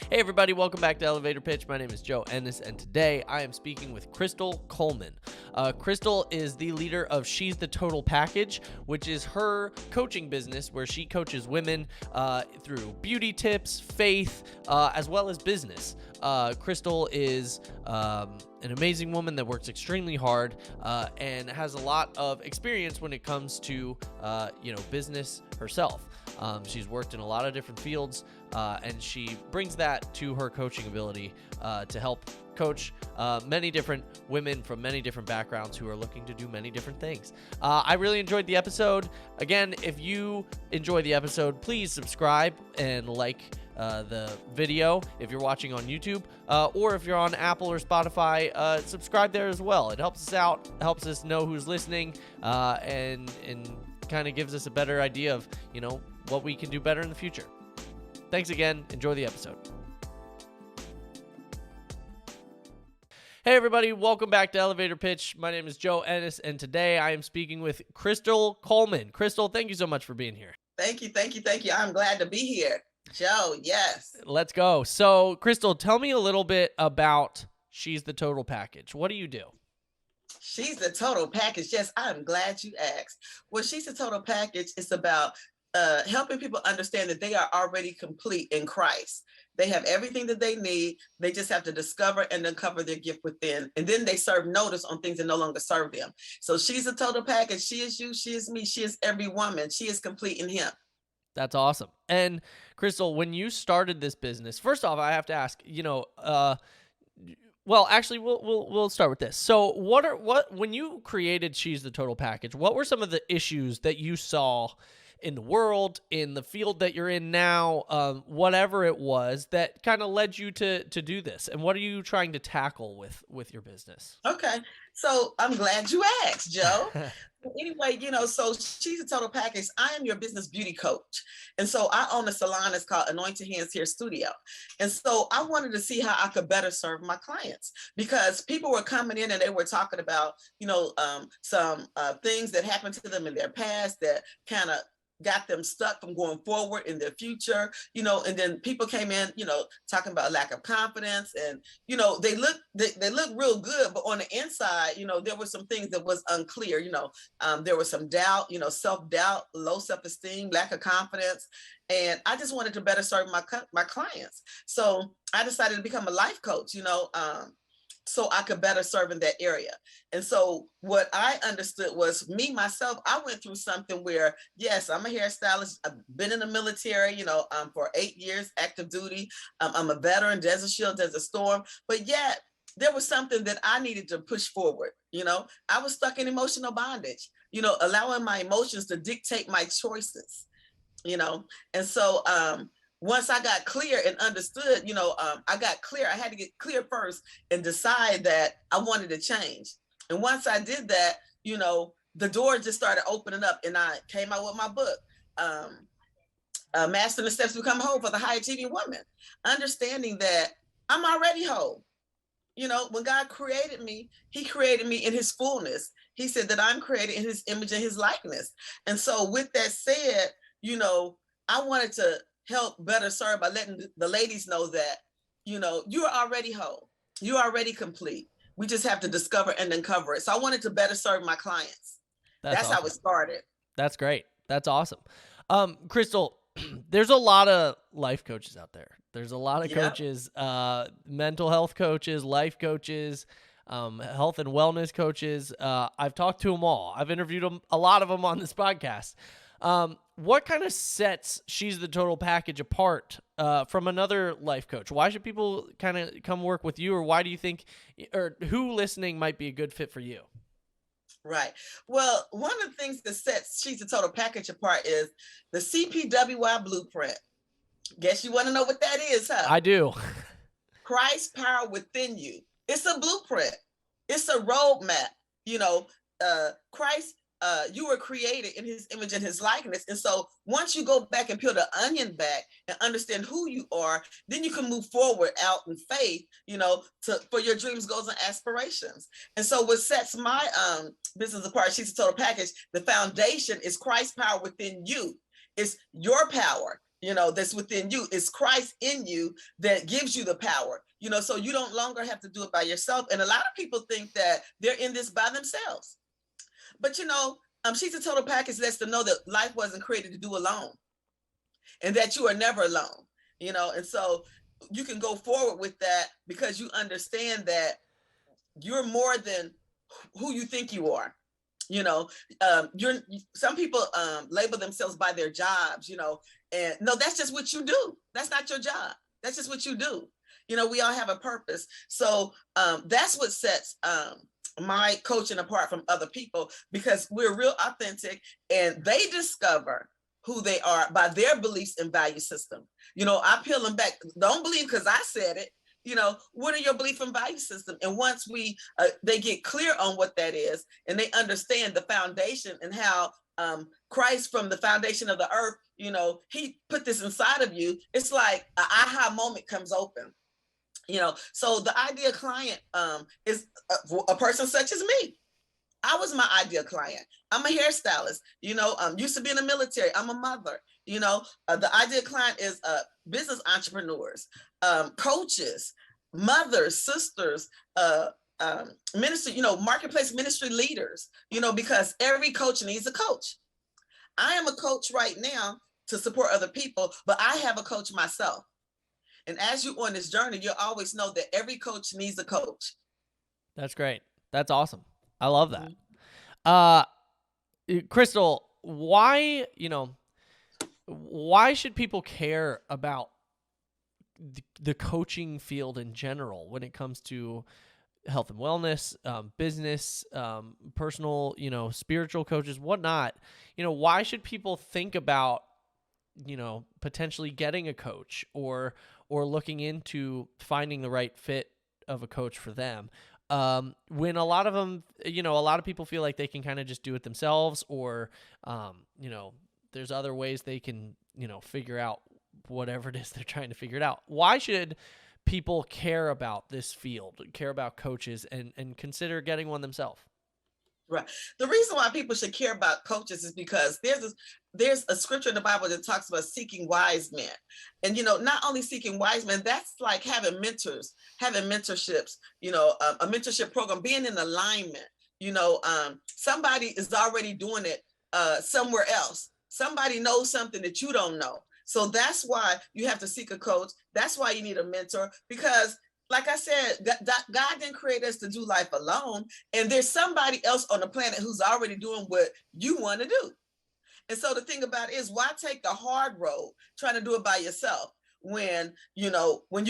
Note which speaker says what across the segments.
Speaker 1: Hey everybody, welcome back to Elevator Pitch. My name is Joe Ennis, and today I am speaking with Crystal Coleman. Crystal is the leader of She's the Total Package, which is her coaching business where she coaches women through beauty tips, faith, as well as business. Crystal is an amazing woman that works extremely hard and has a lot of experience when it comes to business herself. She's worked in a lot of different fields, and she brings that to her coaching ability to help coach many different women from many different backgrounds who are looking to do many different things. I really enjoyed the episode. Again, if you enjoy the episode, please subscribe and like the video if you're watching on YouTube, or if you're on Apple or Spotify, subscribe there as well. It helps us out, helps us know who's listening, and kind of gives us a better idea of, what we can do better in the future. Thanks again. Enjoy the episode. Hey everybody, welcome back to Elevator Pitch. My name is Joe Ennis, and today I am speaking with Crystal Coleman. Crystal, thank you so much for being here.
Speaker 2: Thank you. I'm glad to be here. Joe, yes.
Speaker 1: Let's go. So, Crystal, tell me a little bit about She's the Total Package. What do you do?
Speaker 2: She's the Total Package. Yes, I'm glad you asked. Well, She's the Total Package is about helping people understand that they are already complete in Christ. They have everything that they need. They just have to discover and uncover their gift within. And then they serve notice on things that no longer serve them. So she's a total package. She is you. She is me. She is every woman. She is complete in him.
Speaker 1: That's awesome. And Crystal, when you started this business, first off, I have to ask, well, actually, we'll start with this. So when you created She's the Total Package, what were some of the issues that you saw in the world, in the field that you're in now, whatever it was that kind of led you to do this? And what are you trying to tackle with your business?
Speaker 2: Okay. So I'm glad you asked, Joe. Anyway, so She's a Total Package. I am your business beauty coach. And so I own a salon. It's called Anointed Hands Hair Studio. And so I wanted to see how I could better serve my clients, because people were coming in and they were talking about, some things that happened to them in their past that kind of got them stuck from going forward in their future, and then people came in, talking about lack of confidence, and, they look real good, but on the inside, there were some things that was unclear, there was some doubt, self-doubt, low self-esteem, lack of confidence. And I just wanted to better serve my clients. So I decided to become a life coach, so I could better serve in that area. And so what I understood was myself, I went through something where, yes, I'm a hairstylist. I've been in the military, for 8 years, active duty. I'm a veteran, Desert Shield, Desert Storm, but yet there was something that I needed to push forward. I was stuck in emotional bondage, allowing my emotions to dictate my choices, and so, once I got clear and understood, I got clear. I had to get clear first and decide that I wanted to change. And once I did that, the door just started opening up, and I came out with my book, Mastering the Steps to Become Whole for the High Achieving Woman, understanding that I'm already whole. When God created me, he created me in his fullness. He said that I'm created in his image and his likeness. And so with that said, I wanted to help better serve by letting the ladies know that, you're already whole. You're already complete. We just have to discover and uncover it. So I wanted to better serve my clients. That's awesome. How it started.
Speaker 1: That's great. That's awesome. Crystal, there's a lot of life coaches out there. There's a lot of coaches, mental health coaches, life coaches, health and wellness coaches. I've talked to them all. I've interviewed a lot of them on this podcast. What kind of sets She's the Total Package apart from another life coach? Why should people kind of come work with you, or why do you think, or who listening might be a good fit for you?
Speaker 2: Right. Well, one of the things that sets She's the Total Package apart is the CPWI blueprint. Guess you want to know what that is, huh?
Speaker 1: I do.
Speaker 2: Christ's power within you. It's a blueprint. It's a roadmap. Christ, you were created in his image and his likeness. And so once you go back and peel the onion back and understand who you are, then you can move forward out in faith, for your dreams, goals, and aspirations. And so what sets my business apart, She's a Total Package, the foundation is Christ's power within you. It's your power. that's within you. It's Christ in you that gives you the power, so you don't longer have to do it by yourself. And a lot of people think that they're in this by themselves. But, She's a Total Package lets them know that life wasn't created to do alone, and that you are never alone, and so you can go forward with that because you understand that you're more than who you think you are. Some people label themselves by their jobs, and no, that's just what you do. That's not your job. That's just what you do. We all have a purpose. So that's what sets my coaching apart from other people, because we're real authentic, and they discover who they are by their beliefs and value system. I peel them back. Don't believe because I said it. What are your belief and value system? And once they get clear on what that is, and they understand the foundation and how Christ from the foundation of the earth, he put this inside of you. It's like an aha moment comes open. So the ideal client is a person such as me. I was my ideal client. I'm a hairstylist, used to be in the military. I'm a mother, the ideal client is business entrepreneurs, coaches, mothers, sisters, ministry, marketplace ministry leaders, because every coach needs a coach. I am a coach right now to support other people, but I have a coach myself. And as you're on this journey, you'll always know that every coach needs a coach.
Speaker 1: That's great. That's awesome. I love that. Crystal, why should people care about the coaching field in general when it comes to health and wellness, business, personal, spiritual coaches, whatnot? Why should people think about, potentially getting a coach or looking into finding the right fit of a coach for them? When a lot of them, a lot of people feel like they can kind of just do it themselves, or, there's other ways they can, figure out whatever it is they're trying to figure it out. Why should people care about this field, care about coaches, and consider getting one themselves?
Speaker 2: Right. The reason why people should care about coaches is because there's a scripture in the Bible that talks about seeking wise men. And, not only seeking wise men, that's like having mentors, having mentorships, a mentorship program, being in alignment. Somebody is already doing it somewhere else. Somebody knows something that you don't know. So that's why you have to seek a coach. That's why you need a mentor, because like I said, God didn't create us to do life alone. And there's somebody else on the planet who's already doing what you want to do. And so the thing about it is, why take the hard road trying to do it by yourself? When you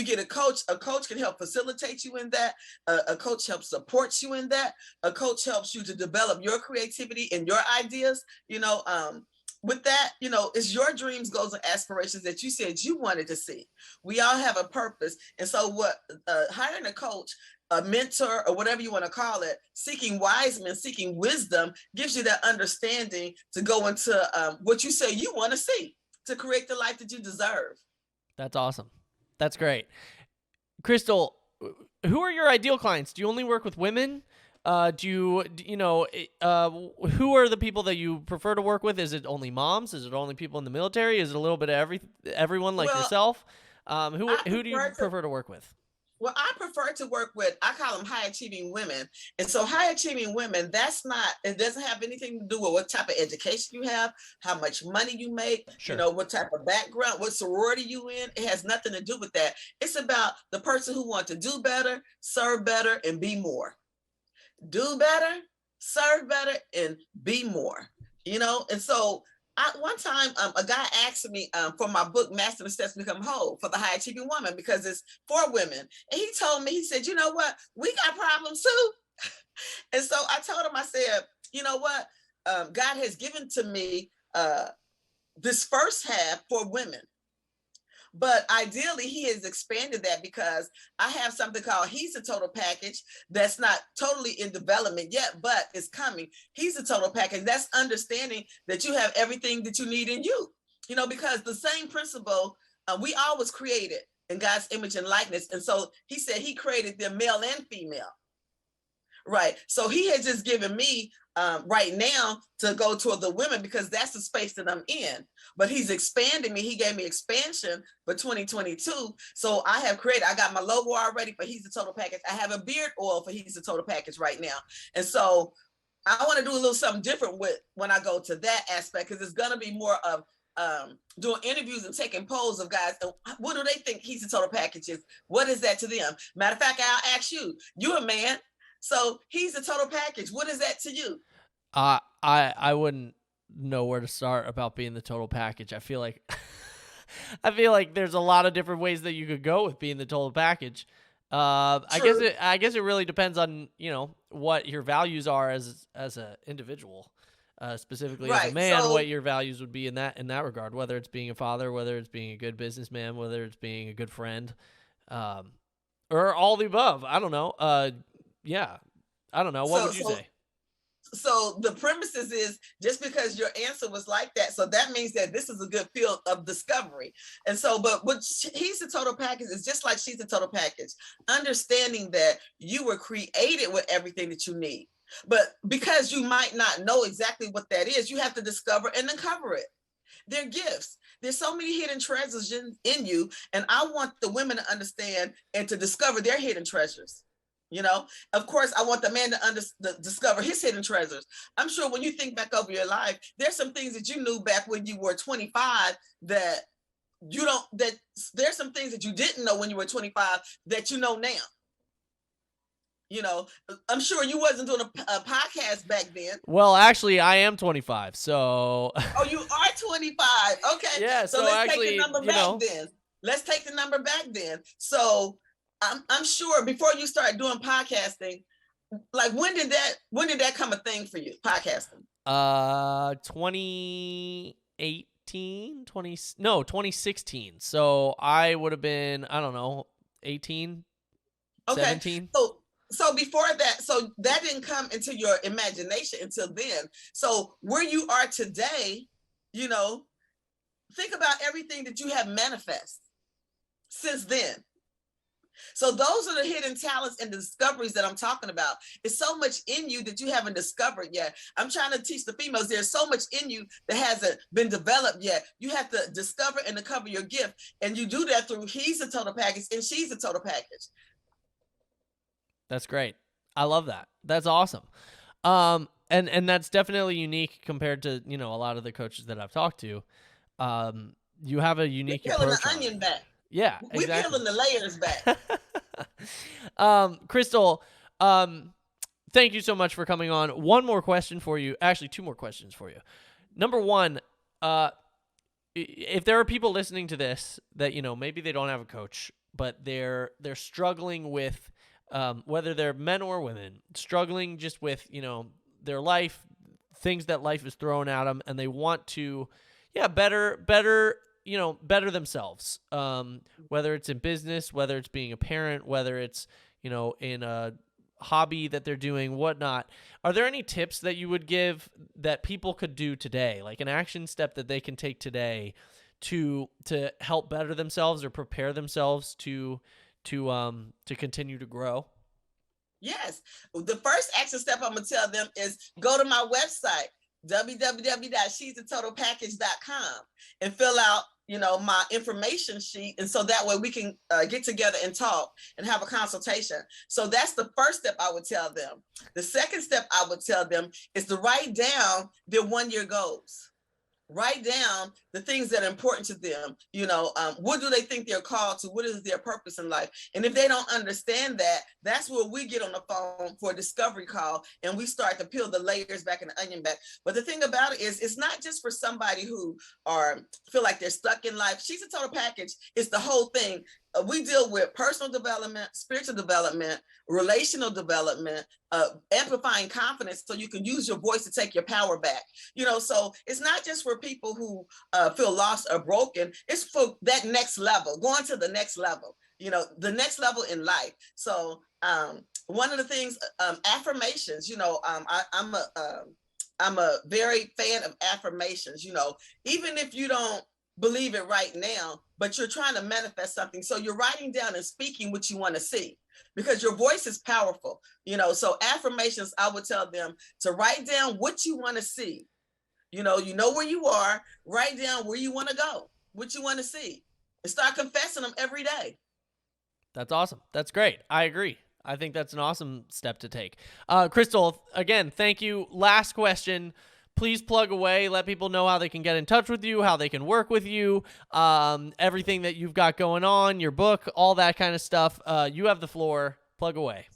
Speaker 2: get a coach can help facilitate you in that. A coach helps support you in that. A coach helps you to develop your creativity and your ideas. With that, it's your dreams, goals, and aspirations that you said you wanted to see. We all have a purpose. And so hiring a coach, a mentor, or whatever you want to call it, seeking wise men, seeking wisdom, gives you that understanding to go into what you say you want to see, to create the life that you deserve.
Speaker 1: That's awesome. That's great. Crystal, who are your ideal clients? Do you only work with women? Who are the people that you prefer to work with? Is it only moms? Is it only people in the military? Is it a little bit of everyone like yourself? Who do you prefer to work with?
Speaker 2: Well, I prefer to work with, I call them high achieving women. And so high achieving women, it doesn't have anything to do with what type of education you have, how much money you make,
Speaker 1: sure,
Speaker 2: what type of background, what sorority you in. It has nothing to do with that. It's about the person who wants to do better, serve better, and be more. Do better, serve better, and be more, And so one time, a guy asked me for my book, Master the Steps to Become Whole, for the high achieving woman, because it's for women. And he told me, he said, you know what? We got problems too. And so I told him, I said, you know what? God has given to me this first half for women. But ideally, he has expanded that, because I have something called He's a Total Package that's not totally in development yet, but it's coming. He's a Total Package. That's understanding that you have everything that you need in you, because the same principle, we all was created in God's image and likeness. And so he said he created them male and female. Right. So he had just given me right now to go toward the women because that's the space that I'm in. But he's expanding me. He gave me expansion for 2022. So I got my logo already for He's the Total Package. I have a beard oil for He's the Total Package right now. And so I want to do a little something different with when I go to that aspect, because it's going to be more of doing interviews and taking polls of guys. What do they think He's the Total Package is? What is that to them? Matter of fact, I'll ask you. You a man. So He's the Total Package. What is that to you?
Speaker 1: I wouldn't know where to start about being the total package. I feel like there's a lot of different ways that you could go with being the total package. I guess it really depends on, what your values are as an individual, specifically as a man, so, what your values would be in that regard, whether it's being a father, whether it's being a good businessman, whether it's being a good friend, or all the above. I don't know. Yeah, I don't know. What would you say?
Speaker 2: So the premises is just because your answer was like that, so that means that this is a good field of discovery. And so, but what He's the Total Package is just like She's the Total Package, understanding that you were created with everything that you need. But because you might not know exactly what that is, you have to discover and uncover it. They're gifts. There's so many hidden treasures in you. And I want the women to understand and to discover their hidden treasures. Of course, I want the man to discover his hidden treasures. I'm sure when you think back over your life, there's some things that you knew back when you were 25 that there's some things that you didn't know when you were 25 that you know now. I'm sure you wasn't doing a podcast back then.
Speaker 1: Well, actually, I am 25, so.
Speaker 2: Oh, you are 25. Okay.
Speaker 1: Yeah. So
Speaker 2: let's
Speaker 1: actually,
Speaker 2: take the number back then. Let's take the number back then. So I'm sure before you start doing podcasting, like when did that come a thing for you, podcasting?
Speaker 1: 2016. So I would have been, I don't know, 18,
Speaker 2: okay.
Speaker 1: 17.
Speaker 2: So before that, so that didn't come into your imagination until then. So where you are today, think about everything that you have manifest since then. So those are the hidden talents and the discoveries that I'm talking about. It's so much in you that you haven't discovered yet. I'm trying to teach the females there's so much in you that hasn't been developed yet. You have to discover and uncover your gift. And you do that through He's the Total Package and She's the Total Package.
Speaker 1: That's great. I love that. That's awesome. And that's definitely unique compared to, a lot of the coaches that I've talked to. You have a unique approach.
Speaker 2: We're peeling the onion back.
Speaker 1: Yeah,
Speaker 2: exactly. We're peeling the layers
Speaker 1: back. Crystal, thank you so much for coming on. One more question for you. Actually, two more questions for you. Number one, if there are people listening to this that, maybe they don't have a coach, but they're struggling with, whether they're men or women, struggling just with, their life, things that life is throwing at them, and they want to, better themselves, whether it's in business, whether it's being a parent, whether it's, in a hobby that they're doing, whatnot. Are there any tips that you would give that people could do today, like an action step that they can take today to help better themselves or prepare themselves to continue to grow?
Speaker 2: Yes. The first action step I'm going to tell them is go to my website, www.she'sthetotalpackage.com, and fill out, my information sheet. And so that way we can get together and talk and have a consultation. So that's the first step I would tell them. The second step I would tell them is to write down their 1-year goals. Write down the things that are important to them. What do they think they're called to? What is their purpose in life? And if they don't understand that, that's where we get on the phone for a discovery call and we start to peel the layers back and the onion back. But the thing about it is, it's not just for somebody who feel like they're stuck in life. She's a Total Package. It's the whole thing. We deal with personal development, spiritual development, relational development, amplifying confidence so you can use your voice to take your power back. So it's not just for people who feel lost or broken. It's for that next level, going to the next level, the next level in life. So one of the things, affirmations, I'm a very fan of affirmations. Even if you don't believe it right now, but you're trying to manifest something. So you're writing down and speaking what you want to see, because your voice is powerful. So affirmations, I would tell them to write down what you want to see. You know where you are, write down where you want to go, what you want to see, and start confessing them every day.
Speaker 1: That's awesome. That's great. I agree. I think that's an awesome step to take. Crystal, again, thank you. Last question. Please plug away. Let people know how they can get in touch with you, how they can work with you, everything that you've got going on, your book, all that kind of stuff. You have the floor. Plug away.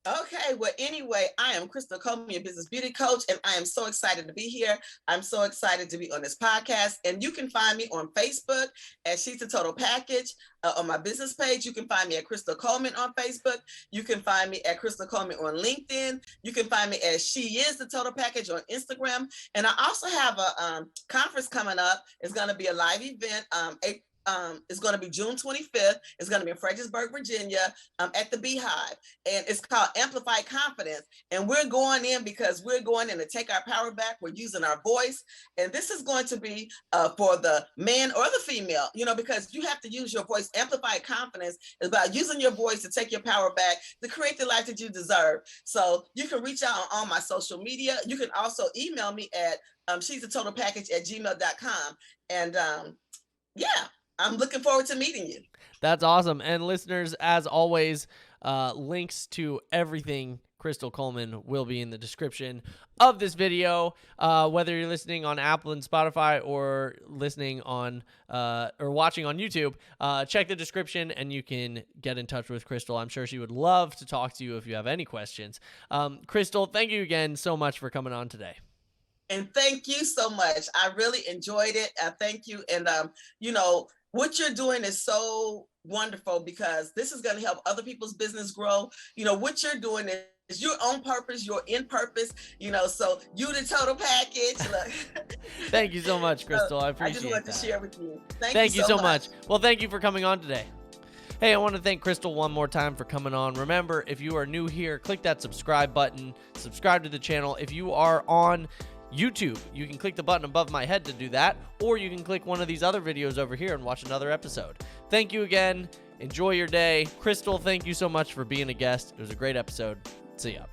Speaker 2: Okay, well, anyway, I am Crystal Coleman, your business beauty coach, and I am so excited to be here. I'm so excited to be on this podcast, and you can find me on Facebook at She's the Total Package. On my business page, you can find me at Crystal Coleman on Facebook. You can find me at Crystal Coleman on LinkedIn. You can find me as She Is the Total Package on Instagram. And I also have a conference coming up. It's going to be a live event. It's going to be June 25th. It's going to be in Fredericksburg, Virginia, at the Beehive. And it's called Amplified Confidence. And we're going in because we're going in to take our power back. We're using our voice. And this is going to be for the man or the female, because you have to use your voice. Amplified Confidence is about using your voice to take your power back, to create the life that you deserve. So you can reach out on my social media. You can also email me at she'sthetotalpackage@gmail.com. And yeah. I'm looking forward to meeting you.
Speaker 1: That's awesome. And listeners, as always, links to everything Crystal Coleman will be in the description of this video. Whether you're listening on Apple and Spotify or listening on or watching on YouTube, check the description and you can get in touch with Crystal. I'm sure she would love to talk to you if you have any questions. Crystal, thank you again so much for coming on today.
Speaker 2: And thank you so much. I really enjoyed it. Thank you. And, what you're doing is so wonderful, because this is going to help other people's business grow. What you're doing is your own purpose. You're in purpose, so you the total package.
Speaker 1: Thank you so much, Crystal. I appreciate it.
Speaker 2: I just wanted to share with you.
Speaker 1: Thank you so much. Well, thank you for coming on today. Hey, I want to thank Crystal one more time for coming on. Remember, if you are new here, click that subscribe button. Subscribe to the channel. If you are on YouTube, you can click the button above my head to do that, or you can click one of these other videos over here and watch another episode. Thank you again. Enjoy your day. Crystal, thank you so much for being a guest. It was a great episode. See ya.